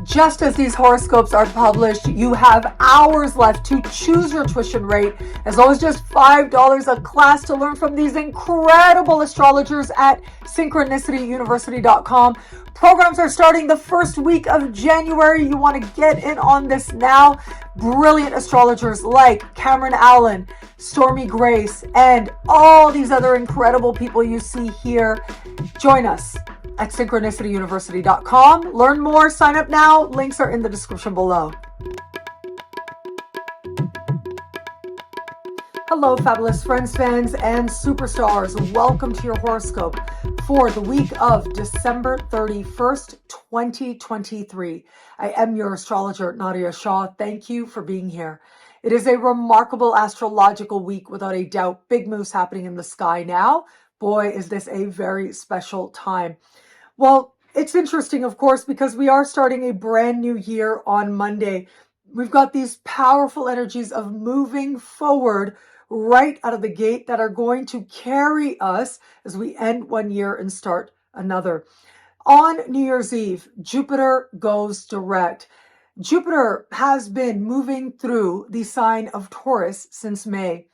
Just as these horoscopes are published, you have hours left to choose your tuition rate, as low as just $5 a class, to learn from these incredible astrologers at SYNCHRONICITYUniversity.com. Programs are starting the first week of January. You want to get in on this now. Brilliant astrologers like Cameron Allen, STORMIE Grace, and all these other incredible people you see here. Join us at SYNCHRONICITYUniversity.com. Learn more, sign up now. Links are in the description below. Hello, fabulous friends, fans, and superstars. Welcome to your horoscope for the week of December 31st, 2023. I am your astrologer, Nadiya Shah. Thank you for being here. It is a remarkable astrological week, without a doubt. Big moves happening in the sky now. Boy, is this a very special time. Well, it's interesting, of course, because we are starting a brand new year on Monday. We've got these powerful energies of moving forward right out of the gate that are going to carry us as we end one year and start another. On New Year's Eve, Jupiter goes direct. Jupiter has been moving through the sign of Taurus since May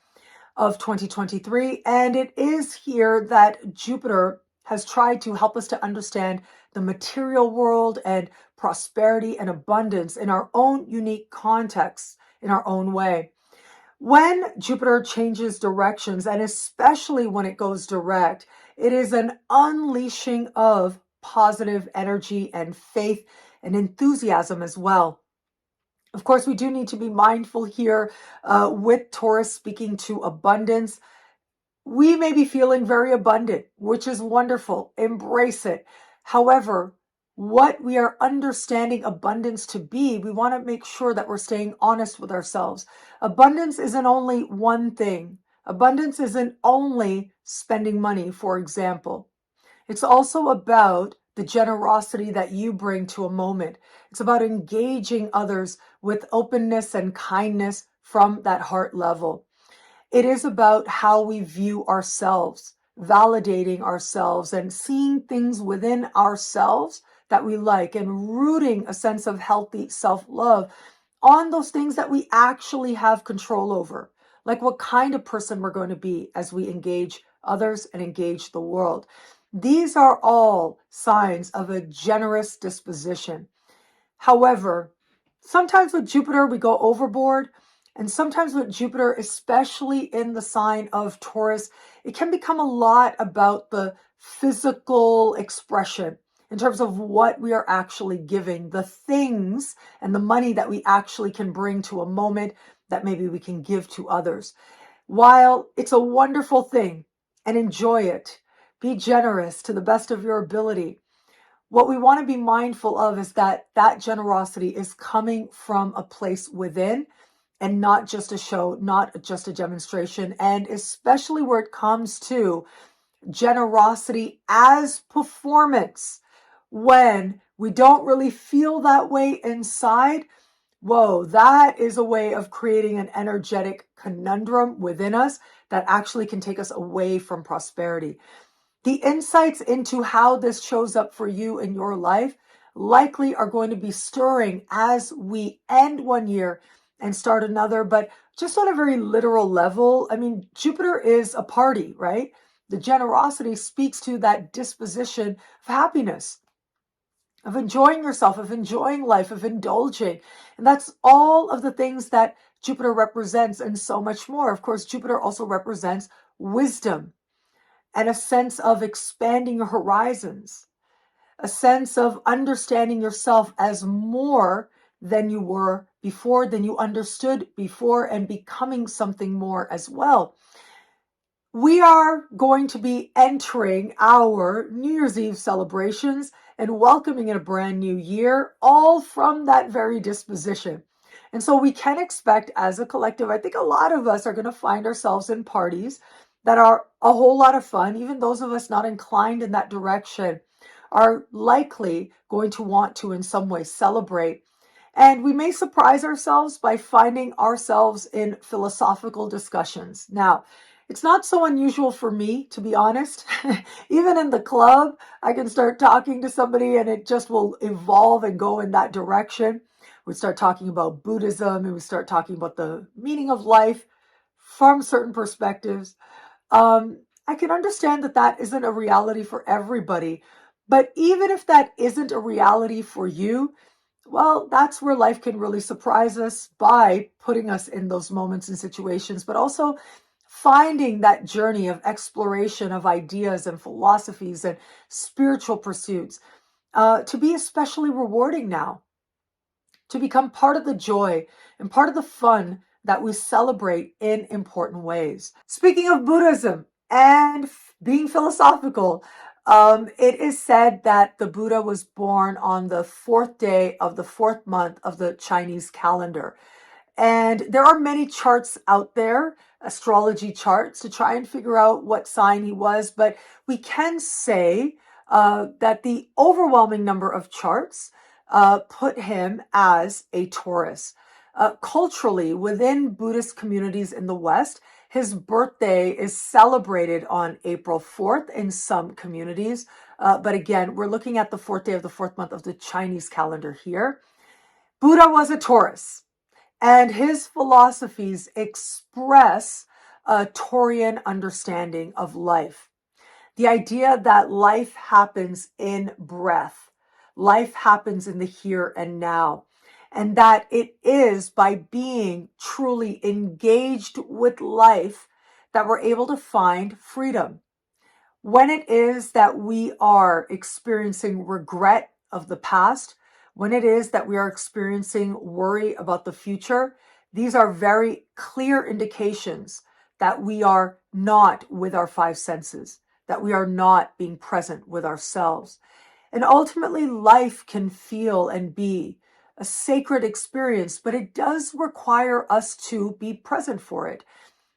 of 2023, and it is here that Jupiter has tried to help us to understand the material world and prosperity and abundance in our own unique context, in our own way. When Jupiter changes directions, and especially when it goes direct, it is an unleashing of positive energy and faith and enthusiasm as well. Of course, we do need to be mindful here with Taurus speaking to abundance. We may be feeling very abundant, which is wonderful. Embrace it. However, what we are understanding abundance to be, we want to make sure that we're staying honest with ourselves. Abundance isn't only one thing. Abundance isn't only spending money, for example. It's also about the generosity that you bring to a moment. It's about engaging others with openness and kindness from that heart level. It is about how we view ourselves, validating ourselves and seeing things within ourselves that we like, and rooting a sense of healthy self-love on those things that we actually have control over, like what kind of person we're going to be as we engage others and engage the world. These are all signs of a generous disposition. However, sometimes with Jupiter, we go overboard. And sometimes with Jupiter, especially in the sign of Taurus, it can become a lot about the physical expression in terms of what we are actually giving, the things and the money that we actually can bring to a moment that maybe we can give to others. While it's a wonderful thing and enjoy it, be generous to the best of your ability. What we want to be mindful of is that that generosity is coming from a place within, and not just a show, not just a demonstration, and especially where it comes to generosity as performance. When we don't really feel that way inside, whoa, that is a way of creating an energetic conundrum within us that actually can take us away from prosperity. The insights into how this shows up for you in your life likely are going to be stirring as we end one year and start another, but just on a very literal level. I mean, Jupiter is a party, right? The generosity speaks to that disposition of happiness, of enjoying yourself, of enjoying life, of indulging. And that's all of the things that Jupiter represents, and so much more. Of course, Jupiter also represents wisdom and a sense of expanding your horizons, a sense of understanding yourself as more than you were before, than you understood before, and becoming something more as well. We are going to be entering our New Year's Eve celebrations and welcoming in a brand new year, all from that very disposition. And so we can expect, as a collective, I think a lot of us are going to find ourselves in parties that are a whole lot of fun. Even those of us not inclined in that direction are likely going to want to in some way celebrate. And we may surprise ourselves by finding ourselves in philosophical discussions. Now, It's not so unusual for me, to be honest. Even in the club, I can start talking to somebody and it just will evolve and go in that direction. We start talking about Buddhism and we start talking about the meaning of life from certain perspectives. I can understand that that isn't a reality for everybody. But even if that isn't a reality for you, well, that's where life can really surprise us by putting us in those moments and situations, but also finding that journey of exploration of ideas and philosophies and spiritual pursuits to be especially rewarding now, to become part of the joy and part of the fun that we celebrate in important ways. Speaking of Buddhism and being philosophical, it is said that the Buddha was born on the 4th day of the 4th month of the Chinese calendar. And there are many charts out there, astrology charts, to try and figure out what sign he was. But we can say that the overwhelming number of charts put him as a Taurus. Culturally, within Buddhist communities in the West, his birthday is celebrated on April 4th in some communities. But again, we're looking at the 4th day of the 4th month of the Chinese calendar here. Buddha was a Taurus, and his philosophies express a Taurian understanding of life. The idea that life happens in breath, life happens in the here and now, and that it is by being truly engaged with life that we're able to find freedom. When it is that we are experiencing regret of the past, when it is that we are experiencing worry about the future, these are very clear indications that we are not with our five senses, that we are not being present with ourselves. And ultimately, life can feel and be a sacred experience, but it does require us to be present for it.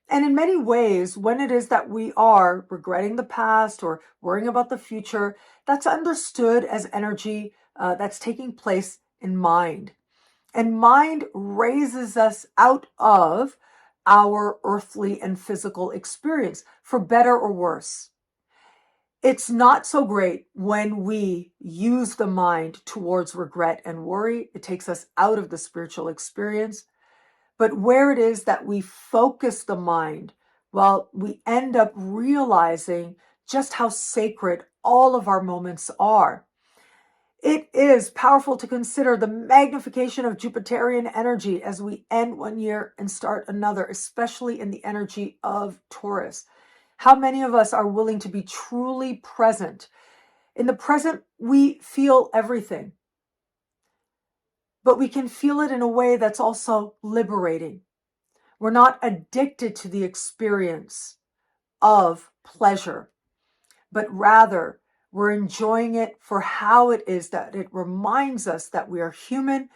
And in many ways, when it is that we are regretting the past or worrying about the future, that's understood as energy that's taking place in mind. And mind raises us out of our earthly and physical experience, for better or worse. It's not so great when we use the mind towards regret and worry. It takes us out of the spiritual experience. But where it is that we focus the mind, well, we end up realizing just how sacred all of our moments are. It is powerful to consider the magnification of Jupiterian energy as we end one year and start another, especially in the energy of Taurus. How many of us are willing to be truly present? In the present, we feel everything, but we can feel it in a way that's also liberating. We're not addicted to the experience of pleasure, but rather we're enjoying it for how it is that it reminds us that we are human,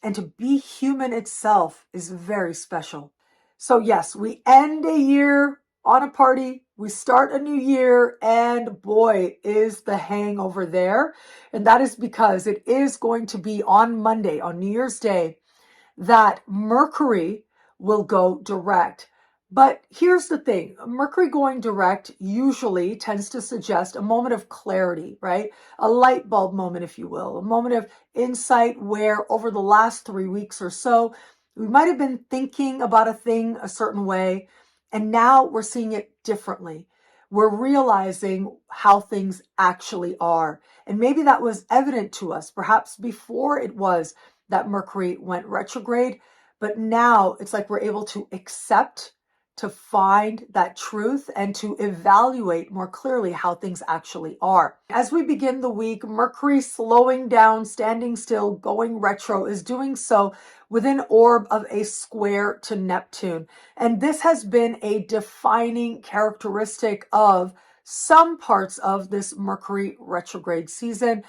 and to be human itself is very special. So yes, we end a year on a party, we start a new year, and boy, is the hangover there. And that is because it is going to be on Monday, on New Year's Day, that Mercury will go direct. But here's the thing, Mercury going direct usually tends to suggest a moment of clarity, right? A light bulb moment, if you will, a moment of insight where over the last 3 weeks or so, we might have been thinking about a thing a certain way, and now we're seeing it differently. We're realizing how things actually are. And maybe that was evident to us, perhaps before it was that Mercury went retrograde, but now it's like we're able to accept, to find that truth, and to evaluate more clearly how things actually are. As we begin the week, Mercury slowing down, standing still, going retro is doing so with an orb of a square to Neptune. And this has been a defining characteristic of some parts of this Mercury retrograde season.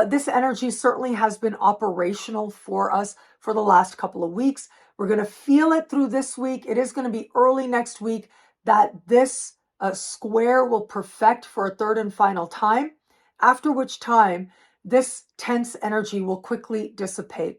This energy certainly has been operational for us for the last couple of weeks. We're going to feel it through this week. It is going to be early next week that this square will perfect for a third and final time, after which time this tense energy will quickly dissipate.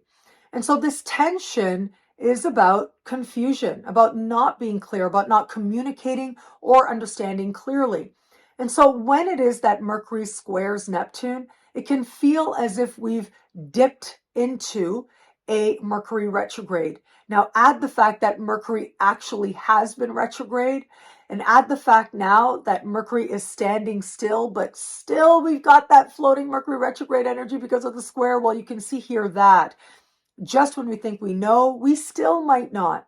And so this tension is about confusion, about not being clear, about not communicating or understanding clearly. And so when it is that Mercury squares Neptune, it can feel as if we've dipped into a Mercury retrograde. Now add the fact that Mercury actually has been retrograde, and add the fact now that Mercury is standing still, but still we've got that floating Mercury retrograde energy because of the square. Well, you can see here that just when we think we know, we still might not.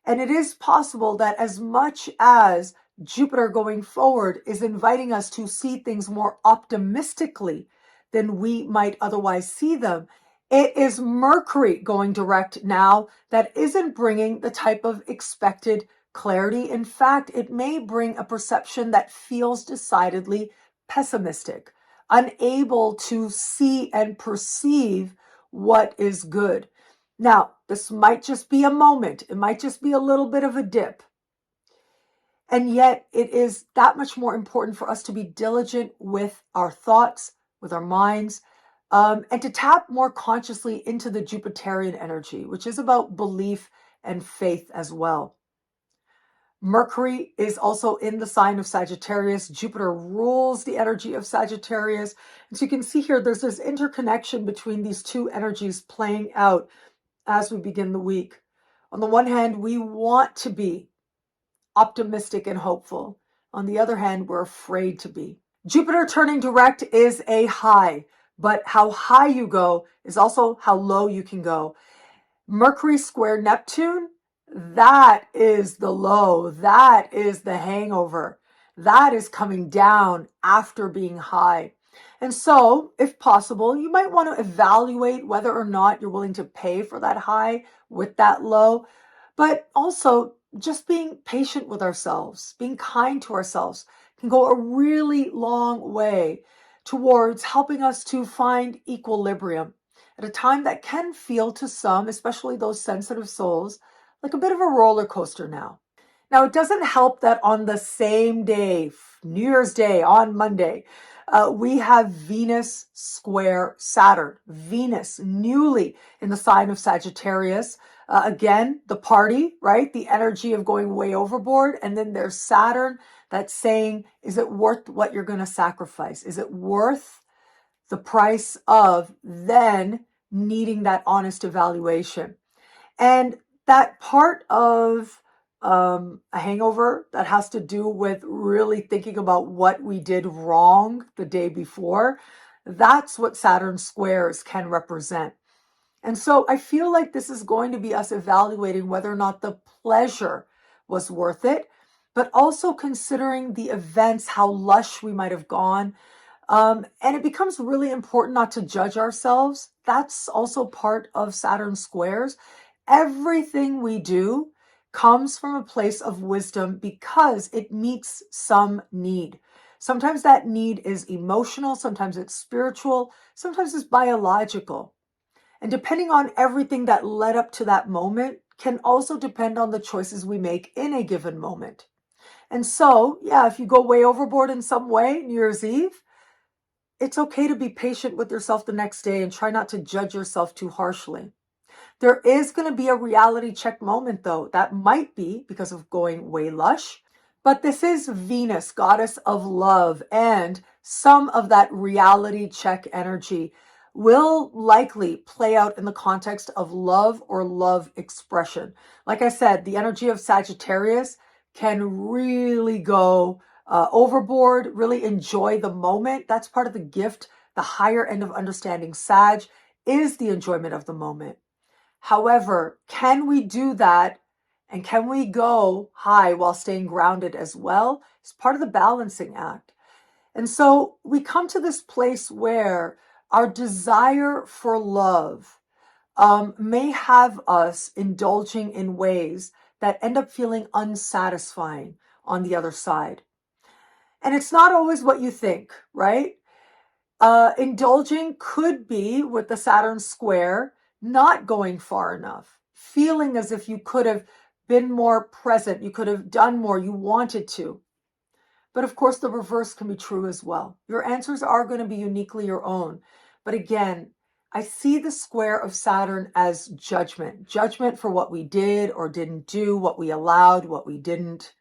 And it is possible that as much as Jupiter going forward is inviting us to see things more optimistically than we might otherwise see them, it is Mercury going direct now that isn't bringing the type of expected clarity. In fact, it may bring a perception that feels decidedly pessimistic, unable to see and perceive what is good. Now, this might just be a moment. It might just be a little bit of a dip. And yet it is that much more important for us to be diligent with our thoughts, with our minds, and to tap more consciously into the Jupiterian energy, which is about belief and faith as well. Mercury is also in the sign of Sagittarius. Jupiter rules the energy of Sagittarius. And so you can see here, there's this interconnection between these two energies playing out as we begin the week. On the one hand, we want to be optimistic and hopeful. On the other hand, we're afraid to be. Jupiter turning direct is a high, but how high you go is also how low you can go. Mercury square Neptune, that is the low. That is the hangover. That is coming down after being high. And so, if possible, you might want to evaluate whether or not you're willing to pay for that high with that low, but also just being patient with ourselves, being kind to ourselves can go a really long way towards helping us to find equilibrium at a time that can feel to some, especially those sensitive souls, like a bit of a roller coaster now. Now, it doesn't help that on the same day, New Year's Day, on Monday, we have Venus square Saturn. Venus newly in the sign of Sagittarius. Again, the party, right? The energy of going way overboard. And then there's Saturn that's saying, is it worth what you're going to sacrifice? Is it worth the price of then needing that honest evaluation? And that part of a hangover that has to do with really thinking about what we did wrong the day before, that's what Saturn squares can represent. And so I feel like this is going to be us evaluating whether or not the pleasure was worth it, but also considering the events, how lush we might have gone. And it becomes really important not to judge ourselves. That's also part of Saturn squares. Everything we do comes from a place of wisdom because it meets some need. Sometimes that need is emotional, sometimes it's spiritual, sometimes it's biological. And depending on everything that led up to that moment can also depend on the choices we make in a given moment. And so, yeah, if you go way overboard in some way, New Year's Eve, it's okay to be patient with yourself the next day and try not to judge yourself too harshly. There is going to be a reality check moment, though. That might be because of going way lush. But this is Venus, goddess of love, and some of that reality check energy will likely play out in the context of love or love expression. Like I said, the energy of Sagittarius can really go overboard, really enjoy the moment. That's part of the gift. The higher end of understanding Sag is the enjoyment of the moment. However, can we do that and can we go high while staying grounded as well? It's part of the balancing act. And so we come to this place where our desire for love may have us indulging in ways that end up feeling unsatisfying on the other side. And it's not always what you think, right? Indulging could be with the Saturn square, not going far enough, feeling as if you could have been more present, you could have done more, you wanted to. But of course, the reverse can be true as well. Your answers are going to be uniquely your own. But again, I see the square of Saturn as judgment. Judgment for what we did or didn't do, what we allowed, what we didn't.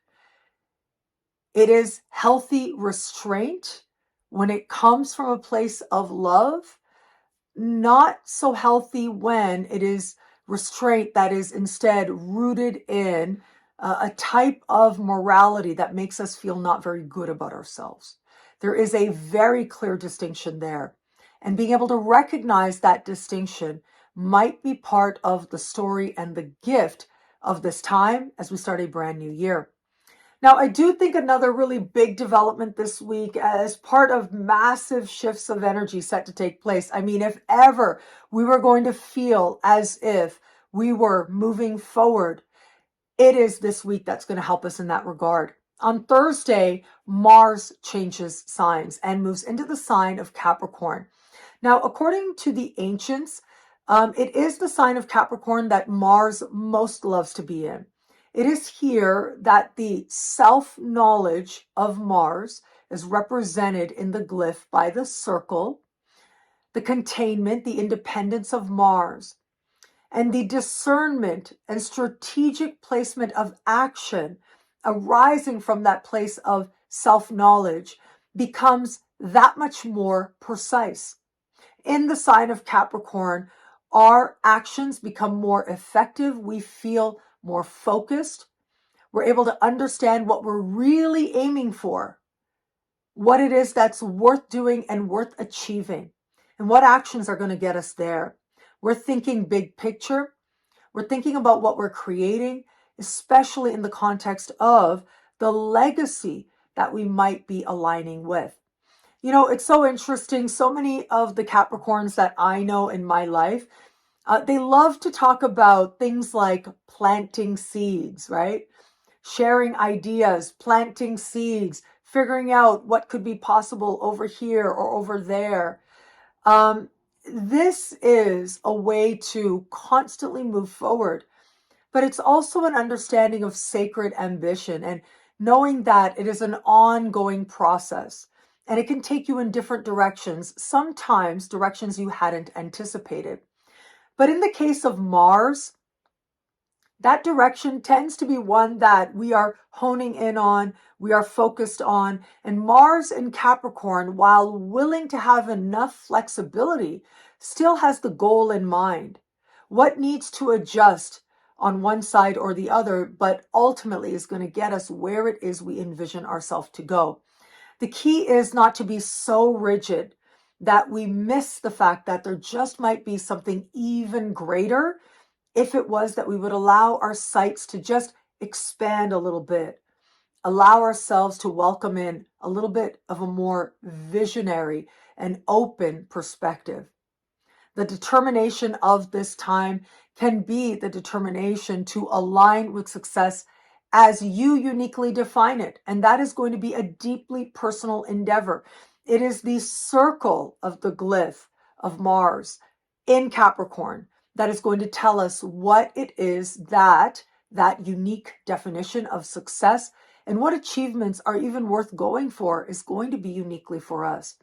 It is healthy restraint when it comes from a place of love, not so healthy when it is restraint that is instead rooted in a type of morality that makes us feel not very good about ourselves. There is a very clear distinction there. And being able to recognize that distinction might be part of the story and the gift of this time as we start a brand new year. Now, I do think another really big development this week as part of massive shifts of energy set to take place. I mean, if ever we were going to feel as if we were moving forward, it is this week that's going to help us in that regard. On Thursday, Mars changes signs and moves into the sign of Capricorn. Now, according to the ancients, it is the sign of Capricorn that Mars most loves to be in. It is here that the self-knowledge of Mars is represented in the glyph by the circle, the containment, the independence of Mars, and the discernment and strategic placement of action arising from that place of self-knowledge becomes that much more precise. In the sign of Capricorn, our actions become more effective. We feel more focused. We're able to understand what we're really aiming for, what it is that's worth doing and worth achieving, and what actions are going to get us there. We're thinking big picture. We're thinking about what we're creating, especially in the context of the legacy that we might be aligning with. You know, it's so interesting. So many of the Capricorns that I know in my life, they love to talk about things like planting seeds, right? Sharing ideas, planting seeds, figuring out what could be possible over here or over there. This is a way to constantly move forward, but it's also an understanding of sacred ambition and knowing that it is an ongoing process and it can take you in different directions, sometimes directions you hadn't anticipated. But in the case of Mars, that direction tends to be one that we are honing in on, we are focused on. And Mars in Capricorn, while willing to have enough flexibility, still has the goal in mind. What needs to adjust on one side or the other, but ultimately is going to get us where it is we envision ourselves to go. The key is not to be so rigid that we miss the fact that there just might be something even greater if it was that we would allow our sights to just expand a little bit, allow ourselves to welcome in a little bit of a more visionary and open perspective. The determination of this time can be the determination to align with success as you uniquely define it. And that is going to be a deeply personal endeavor. It is the circle of the glyph of Mars in Capricorn that is going to tell us what it is that unique definition of success and what achievements are even worth going for is going to be uniquely for us.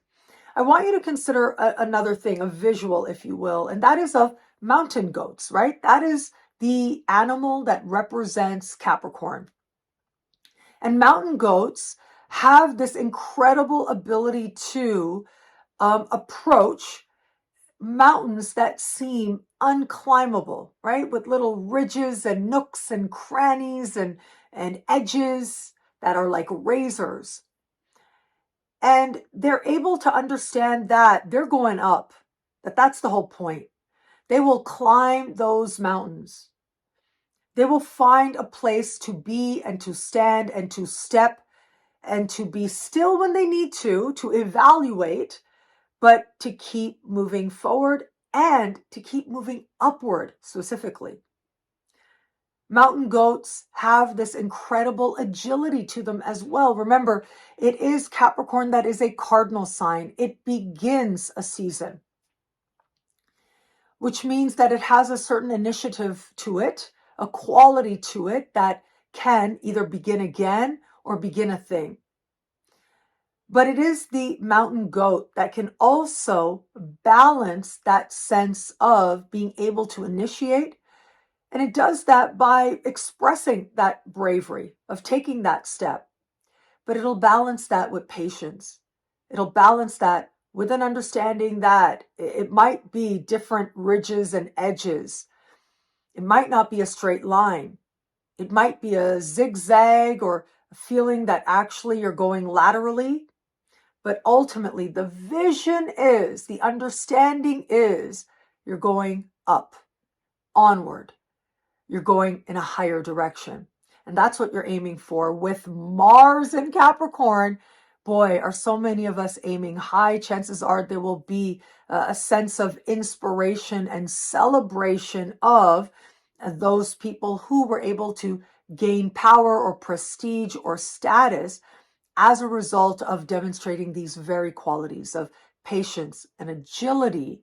I want you to consider another thing, a visual, if you will, and that is of mountain goats, right? That is the animal that represents Capricorn. And mountain goats have this incredible ability to approach mountains that seem unclimbable, right? With little ridges and nooks and crannies and edges that are like razors. And they're able to understand that they're going up, that's the whole point. They will climb those mountains. They will find a place to be and to stand and to step and to be still when they need to evaluate, but to keep moving forward and to keep moving upward specifically. Mountain goats have this incredible agility to them as well. Remember, it is Capricorn that is a cardinal sign. It begins a season, which means that it has a certain initiative to it, a quality to it that can either begin again or begin a thing. But it is the mountain goat that can also balance that sense of being able to initiate. And it does that by expressing that bravery of taking that step. But it'll balance that with patience. It'll balance that with an understanding that it might be different ridges and edges. It might not be a straight line. It might be a zigzag or a feeling that actually you're going laterally. But ultimately, the vision is, the understanding is, you're going up, onward. You're going in a higher direction. And that's what you're aiming for. With Mars in Capricorn, boy, are so many of us aiming high. Chances are there will be a sense of inspiration and celebration of those people who were able to gain power or prestige or status as a result of demonstrating these very qualities of patience and agility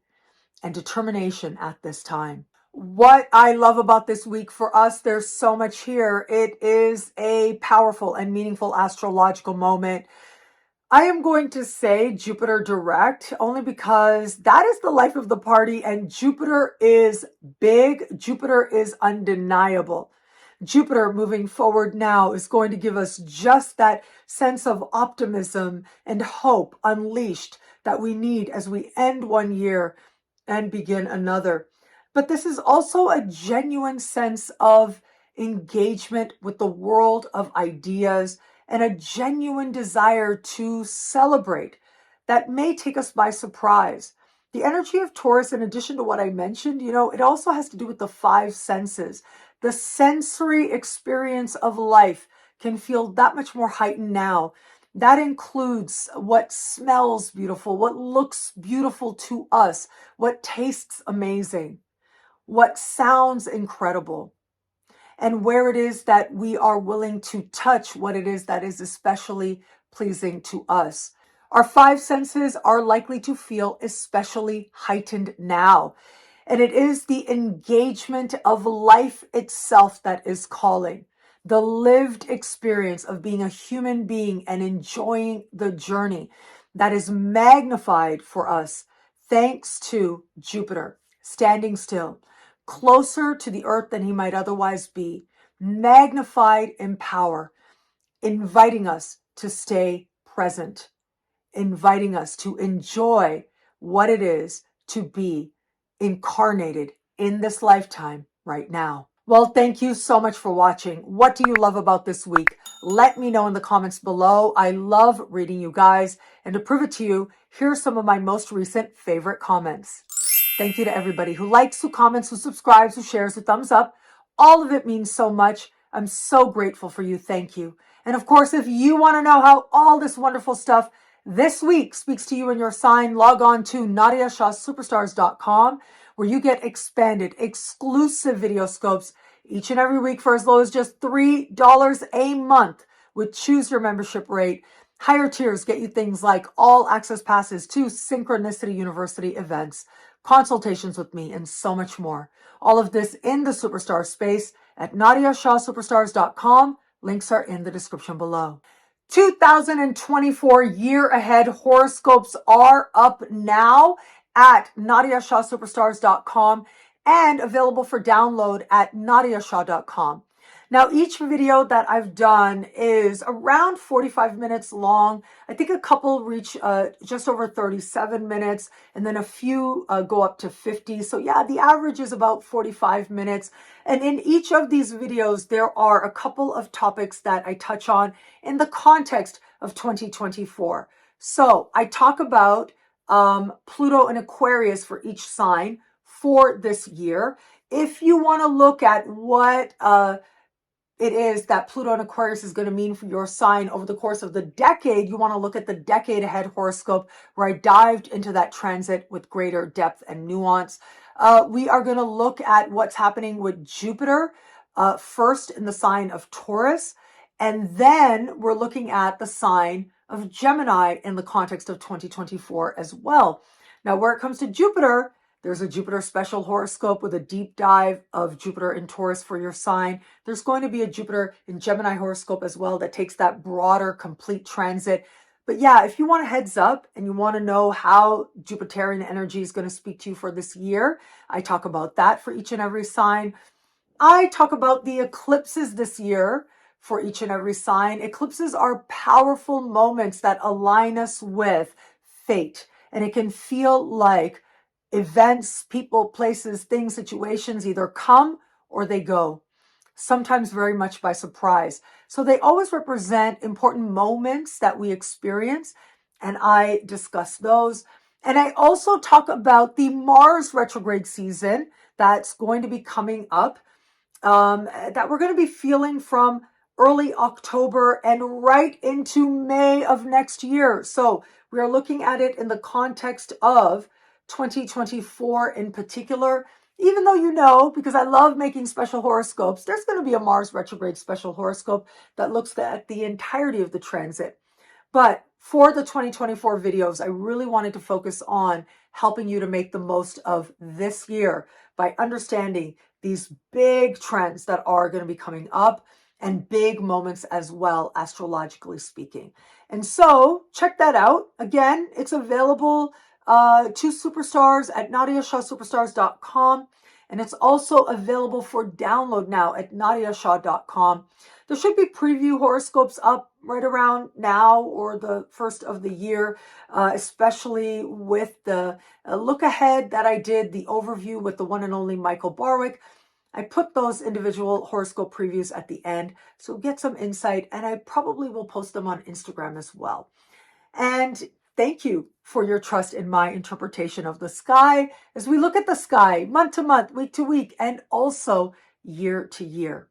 and determination at this time. What I love about this week for us, there's so much here. It is a powerful and meaningful astrological moment. I am going to say Jupiter direct only because that is the life of the party, and Jupiter is big. Jupiter is undeniable. Jupiter moving forward now is going to give us just that sense of optimism and hope unleashed that we need as we end one year and begin another. But this is also a genuine sense of engagement with the world of ideas and a genuine desire to celebrate that may take us by surprise. The energy of Taurus, in addition to what I mentioned, it also has to do with the five senses. The sensory experience of life can feel that much more heightened now. That includes what smells beautiful, what looks beautiful to us, what tastes amazing, what sounds incredible, and where it is that we are willing to touch what it is that is especially pleasing to us. Our five senses are likely to feel especially heightened now. And it is the engagement of life itself that is calling. The lived experience of being a human being and enjoying the journey that is magnified for us thanks to Jupiter standing still, closer to the earth than he might otherwise be, magnified in power, inviting us to stay present, inviting us to enjoy what it is to be incarnated in this lifetime right now. Well, thank you so much for watching. What do you love about this week? Let me know in the comments below. I love reading you guys. And to prove it to you, here are some of my most recent favorite comments. Thank you to everybody who likes, who comments, who subscribes, who shares, who thumbs up. All of it means so much. I'm so grateful for you. Thank you. And of course, if you want to know how all this wonderful stuff this week speaks to you and your sign, log on to NadiyaShahSuperstars.com, where you get expanded, exclusive video scopes each and every week for as low as just $3 a month with choose your membership rate. Higher tiers get you things like all access passes to Synchronicity University events, consultations with me, and so much more. All of this in the Superstar space at NadiyaShahSuperstars.com. Links are in the description below. 2024 year ahead horoscopes are up now at NadiyaShahSuperstars.com and available for download at NadiyaShah.com. Now, each video that I've done is around 45 minutes long. I think a couple reach just over 37 minutes, and then a few go up to 50. So yeah, the average is about 45 minutes. And in each of these videos, there are a couple of topics that I touch on in the context of 2024. So I talk about Pluto and Aquarius for each sign for this year. If you want to look at what it is that Pluto and Aquarius is going to mean for your sign over the course of the decade, you want to look at the decade ahead horoscope, where I dived into that transit with greater depth and nuance. We are going to look at what's happening with Jupiter first in the sign of Taurus, and then we're looking at the sign of Gemini in the context of 2024 as well. Now, where it comes to Jupiter, there's a Jupiter special horoscope with a deep dive of Jupiter in Taurus for your sign. There's going to be a Jupiter in Gemini horoscope as well that takes that broader, complete transit. But yeah, if you want a heads up and you want to know how Jupiterian energy is going to speak to you for this year, I talk about that for each and every sign. I talk about the eclipses this year for each and every sign. Eclipses are powerful moments that align us with fate, and it can feel like events, people, places, things, situations either come or they go, sometimes very much by surprise. So they always represent important moments that we experience, and I discuss those. And I also talk about the Mars retrograde season that's going to be coming up, that we're going to be feeling from early October and right into May of next year. So we are looking at it in the context of 2024 in particular. Even though you know, because I love making special horoscopes, there's going to be a Mars retrograde special horoscope that looks at the entirety of the transit. But for the 2024 videos, I really wanted to focus on helping you to make the most of this year by understanding these big trends that are going to be coming up and big moments as well, astrologically speaking. And so check that out. Again, it's available to superstars at nadiyashahsuperstars.com. And it's also available for download now at nadiyashah.com. There should be preview horoscopes up right around now or the first of the year, especially with the look ahead that I did, the overview with the one and only Michael Barwick. I put those individual horoscope previews at the end, so get some insight, and I probably will post them on Instagram as well. And thank you for your trust in my interpretation of the sky as we look at the sky month to month, week to week, and also year to year.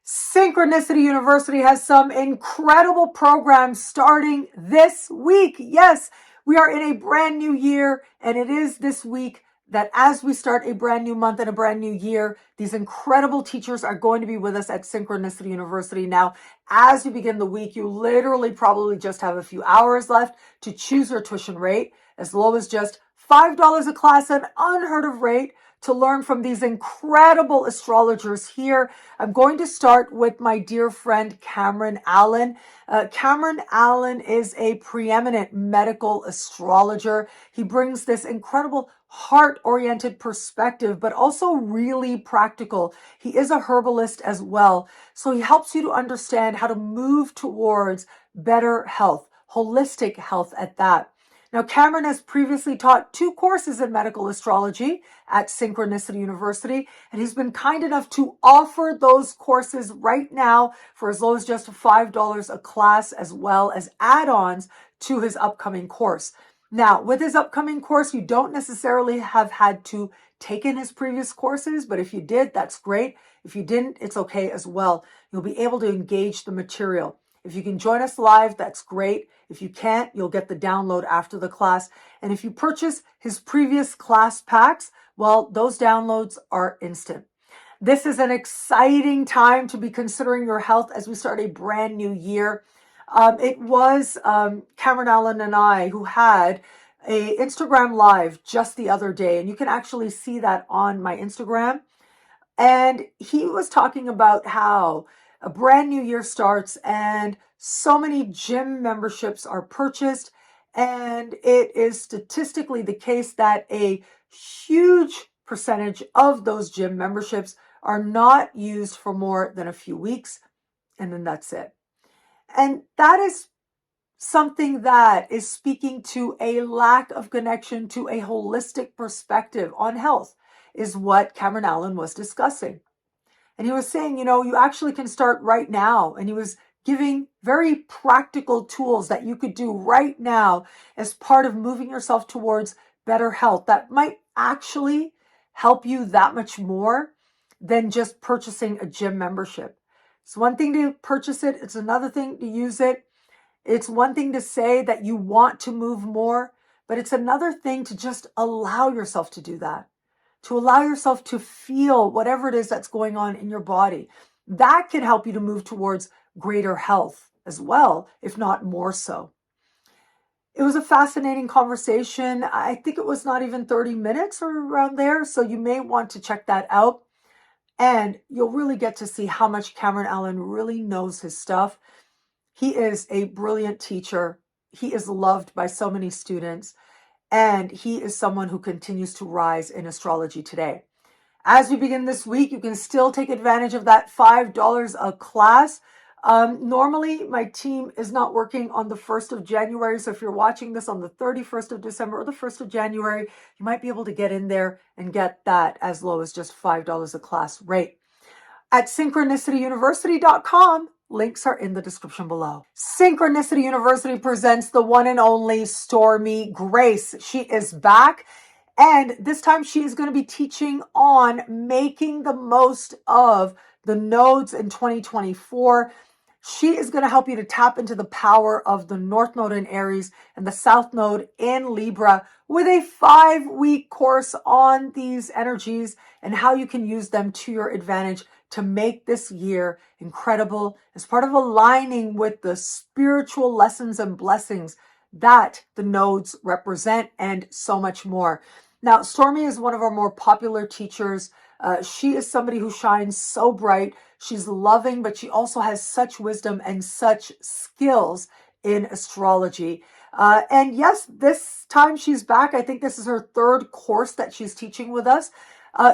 Synchronicity University has some incredible programs starting this week. Yes, we are in a brand new year, and it is this week that as we start a brand new month and a brand new year, these incredible teachers are going to be with us at Synchronicity University. Now, as you begin the week, you literally probably just have a few hours left to choose your tuition rate, as low as just $5 a class, an unheard of rate to learn from these incredible astrologers here. I'm going to start with my dear friend Cameron Allen. Cameron Allen is a preeminent medical astrologer. He brings this incredible heart-oriented perspective, but also really practical. He is a herbalist as well. So he helps you to understand how to move towards better health, holistic health at that. Now, Cameron has previously taught 2 courses in medical astrology at Synchronicity University, and he's been kind enough to offer those courses right now for as low as just $5 a class, as well as add-ons to his upcoming course. Now, with his upcoming course, you don't necessarily have had to take in his previous courses, but if you did, that's great. If you didn't, it's okay as well. You'll be able to engage the material. If you can join us live, that's great. If you can't, you'll get the download after the class. And if you purchase his previous class packs, well, those downloads are instant. This is an exciting time to be considering your health as we start a brand new year. It was Cameron Allen and I who had a Instagram live just the other day, and you can actually see that on my Instagram. And he was talking about how a brand new year starts and so many gym memberships are purchased. And it is statistically the case that a huge percentage of those gym memberships are not used for more than a few weeks. And then that's it. And that is something that is speaking to a lack of connection to a holistic perspective on health, is what Cameron Allen was discussing. And he was saying, you actually can start right now. And he was giving very practical tools that you could do right now as part of moving yourself towards better health that might actually help you that much more than just purchasing a gym membership. It's one thing to purchase it. It's another thing to use it. It's one thing to say that you want to move more, but it's another thing to just allow yourself to do that, to allow yourself to feel whatever it is that's going on in your body. That can help you to move towards greater health as well, if not more so. It was a fascinating conversation. I think it was not even 30 minutes or around there, so you may want to check that out. And you'll really get to see how much Cameron Allen really knows his stuff. He is a brilliant teacher. he is loved by so many students, and he is someone who continues to rise in astrology today. As we begin this week, you can still take advantage of that $5 a class. Normally, my team is not working on the 1st of January. So if you're watching this on the 31st of December or the 1st of January, you might be able to get in there and get that as low as just $5 a class rate. At synchronicityuniversity.com, links are in the description below. Synchronicity University presents the one and only Stormy Grace. She is back. And this time she is going to be teaching on making the most of the nodes in 2024. She is going to help you to tap into the power of the North Node in Aries and the South Node in Libra with a 5-week course on these energies and how you can use them to your advantage to make this year incredible as part of aligning with the spiritual lessons and blessings that the nodes represent, and so much more. Now, Stormy is one of our more popular teachers. She is somebody who shines so bright. She's loving, but she also has such wisdom and such skills in astrology. And yes, this time she's back. I think this is her 3rd course that she's teaching with us.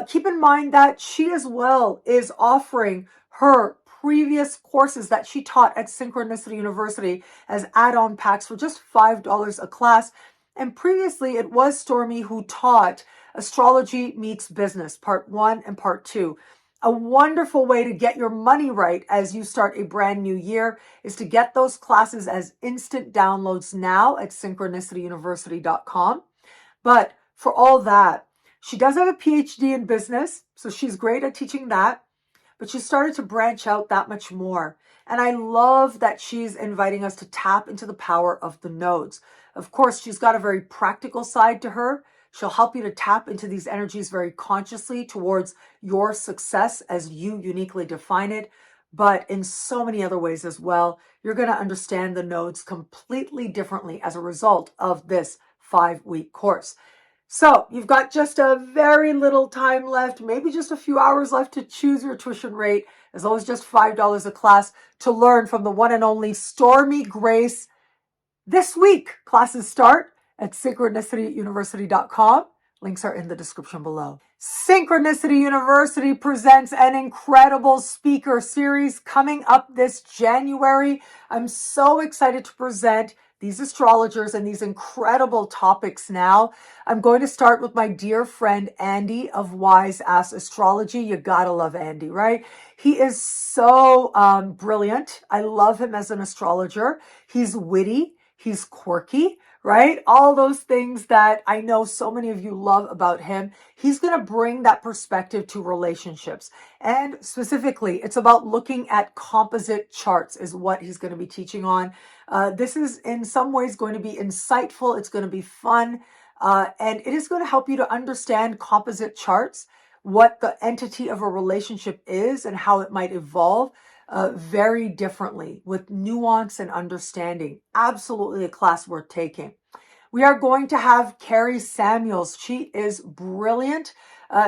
Keep in mind that she as well is offering her previous courses that she taught at Synchronicity University as add-on packs for just $5 a class. And previously, it was Stormy who taught Astrology Meets Business, Part 1 and Part 2. A wonderful way to get your money right as you start a brand new year is to get those classes as instant downloads now at synchronicityuniversity.com. But for all that, she does have a PhD in business, so she's great at teaching that. But she started to branch out that much more. And I love that she's inviting us to tap into the power of the nodes. Of course, she's got a very practical side to her. She'll help you to tap into these energies very consciously towards your success as you uniquely define it. But in so many other ways as well, you're going to understand the nodes completely differently as a result of this 5-week course. So you've got just a very little time left, maybe just a few hours left to choose your tuition rate, as low as just $5 a class, to learn from the one and only Stormy Grace. This week, classes start at synchronicityuniversity.com. Links are in the description below. Synchronicity University presents an incredible speaker series coming up this January. I'm so excited to present these astrologers and these incredible topics now. I'm going to start with my dear friend Andy of Wise Ass Astrology. You gotta love Andy, right? He is so brilliant. I love him as an astrologer. He's witty. He's quirky, right? All those things that I know so many of you love about him. He's going to bring that perspective to relationships. And specifically, it's about looking at composite charts is what he's going to be teaching on. This is in some ways going to be insightful. It's going to be fun. And it is going to help you to understand composite charts, what the entity of a relationship is and how it might evolve very differently with nuance and understanding. Absolutely a class worth taking. We are going to have Carrie Samuels. She is brilliant.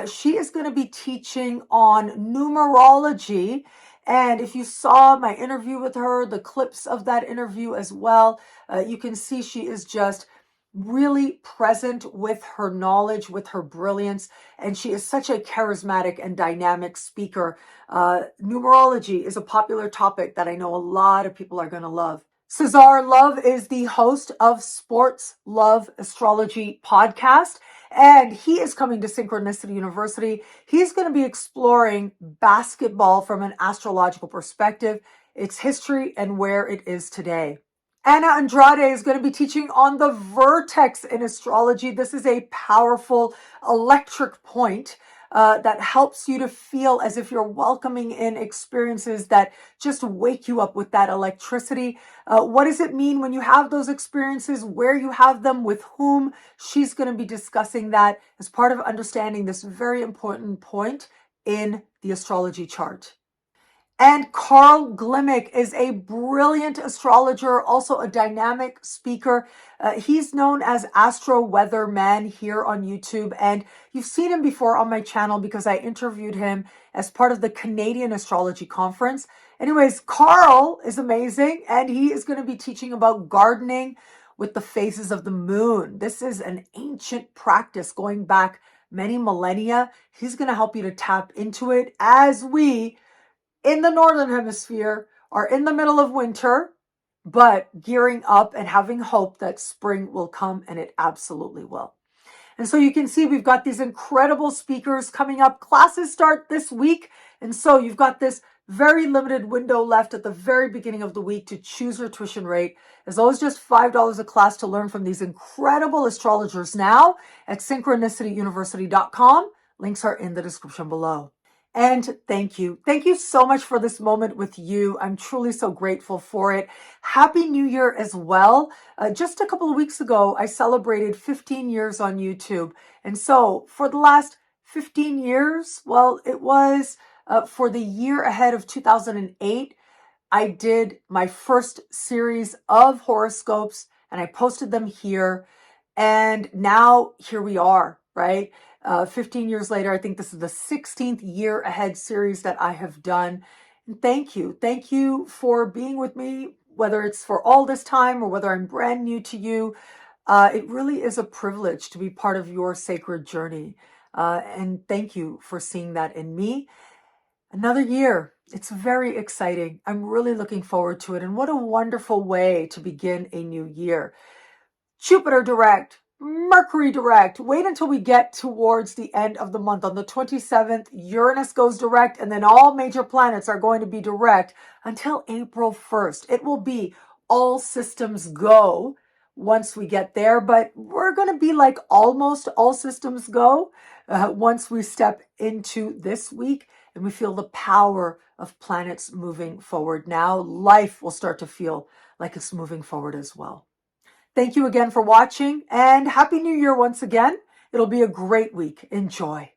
She is going to be teaching on numerology. And if you saw my interview with her, the clips of that interview as well, you can see she is just really present with her knowledge, with her brilliance, and she is such a charismatic and dynamic speaker. Numerology is a popular topic that I know a lot of people are going to love. Cesar Love is the host of Sports Love Astrology podcast, and he is coming to Synchronicity University. He's going to be exploring basketball from an astrological perspective, its history, and where it is today. Anna Andrade is going to be teaching on the vertex in astrology. This is a powerful electric point that helps you to feel as if you're welcoming in experiences that just wake you up with that electricity. What does it mean when you have those experiences, where you have them, with whom? She's going to be discussing that as part of understanding this very important point in the astrology chart. And Carl Glimmick is a brilliant astrologer, also a dynamic speaker. He's known as Astro Weatherman here on YouTube, and you've seen him before on my channel because I interviewed him as part of the Canadian Astrology Conference. Anyways, Carl is amazing, and he is going to be teaching about gardening, with the phases of the moon. This is an ancient practice going back many millennia. He's going to help you to tap into it as we, in the Northern Hemisphere, are in the middle of winter, but gearing up and having hope that spring will come, and it absolutely will. And so you can see we've got these incredible speakers coming up. Classes start this week. And so you've got this very limited window left at the very beginning of the week to choose your tuition rate. As low as just $5 a class to learn from these incredible astrologers now at synchronicityuniversity.com. Links are in the description below. And thank you. Thank you so much for this moment with you. I'm truly so grateful for it. Happy New Year as well. Just a couple of weeks ago, I celebrated 15 years on YouTube. And so for the last 15 years, well, it was for the year ahead of 2008, I did my first series of horoscopes and I posted them here. And now here we are, right? 15 years later, I think this is the 16th year ahead series that I have done. And thank you. Thank you for being with me, whether it's for all this time or whether I'm brand new to you. It really is a privilege to be part of your sacred journey. And thank you for seeing that in me. Another year. It's very exciting. I'm really looking forward to it. And what a wonderful way to begin a new year. Jupiter direct, Mercury direct. Wait until we get towards the end of the month. On the 27th, Uranus goes direct, and then all major planets are going to be direct until April 1st. It will be all systems go once we get there, but we're going to be like almost all systems go once we step into this week and we feel the power of planets moving forward. Now life will start to feel like it's moving forward as well. Thank you again for watching, and Happy New Year once again. It'll be a great week. Enjoy.